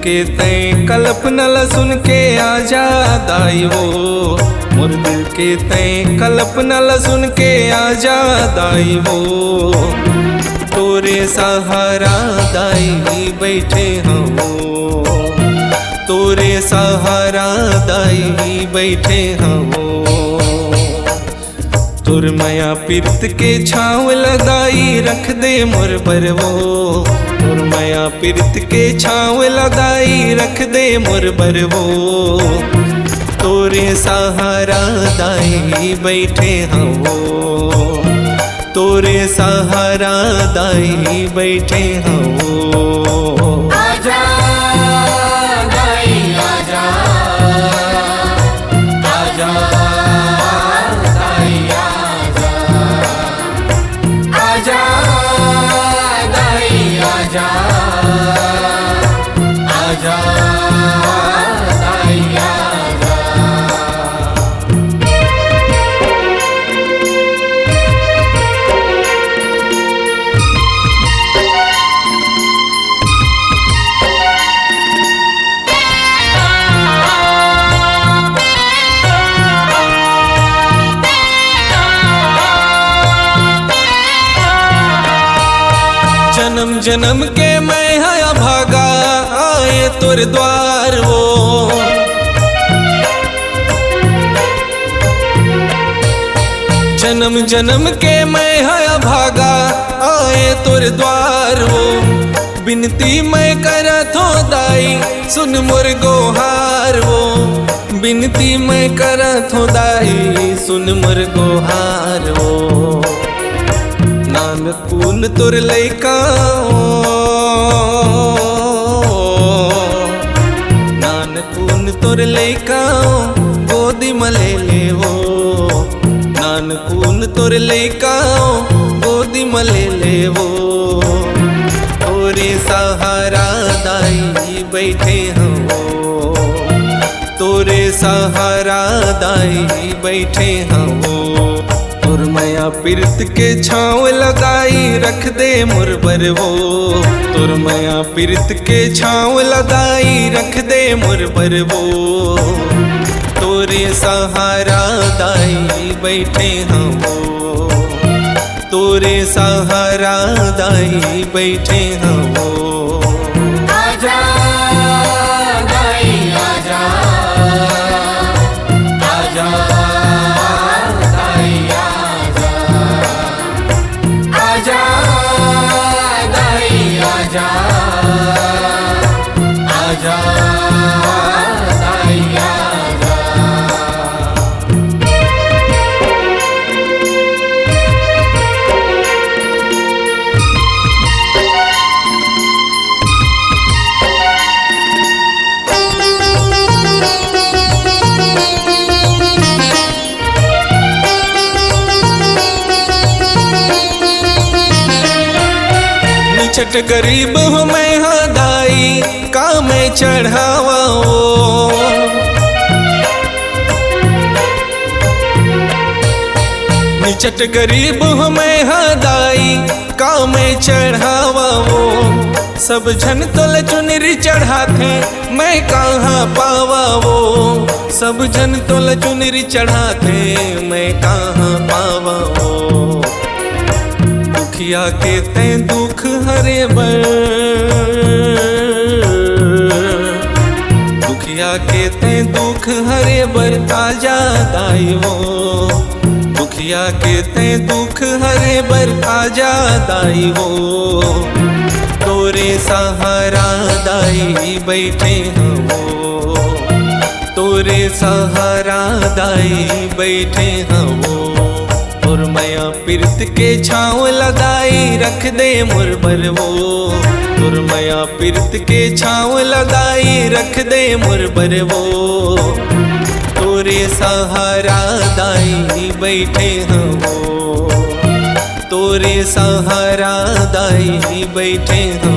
के तय कल्पना सुन के आजाद आई वो, मोर दिल के तय कल्पना सुन के आजाद आई वो। तोरे सहारा दाई बैठे हो, तोरे सहारा दाई बैठे हो। तुर माया पीरत के छाँव लगाई रख दे मोर बरवो, तुर माया पीरत के छाँव लगाई रख दे मोर बरवो। तोरे सहारा दाई बैठे हो, तोरे सहारा दाई बैठे हो। आजा दाई आजा, आजा दाई आजा, आजा दाई आजा, आजा दाई आजा। जन्म जन्म के मैं हया भागा आए तोर द्वार वो, जन्म जन्म के मैं हया भागा आए तोर द्वार वो। बिनती मैं करत हो दाई सुन मोर गोहार वो, बिनती मैं करत हो दाई सुन मोर गोहार वो। नानकुन तोर लैका नानकुन तोर लैका गोदी मले ले वो, नानकुन तोर लैका गोदी मले ले वो। तोरे सहारा दाई बैठे हो, तोरे सहारा दाई बैठे हो। तुर माया पीरत के छाँव लगाई रख दे मोर बरवो, तुर माया पीरत के छाँव लगाई रख दे मोर बरवो। तोरे सहारा दाई बैठे हो, तोरे सहारा दाई बैठे हो। आजा दाई आजा, आजा दाई आजा, आजा दाई आजा, आजा दाई आजा। निचट गरीब हो मैं हाँ दाई का मैं चढ़ावा ओ, निचट गरीब हो मैं हाँ दाई का मैं चढ़ावा वो। सब झन तोल चुनरी चढ़ाते मैं कहाँ पावा वो, सब झन तोल चुनरी चढ़ाते मैं कहाँ पावा वो। दुखिया के ते दुख हरे बर, दुखिया के ते दुख हरे बर आजा दाई वो, दुखिया के ते दुख हरे बर आजा दाई वो। तोरे सहारा दाई बैठे हो, तोरे सहारा दाई बैठे हो। तुर माया पीरत के छाँव लगाई रख दे मोर बरवो, तुर माया पीरत के छाँव लगाई रख दे मोर बरवो। तोरे सहारा दाई बैठे हो, तोरे सहारा दाई बैठे हो।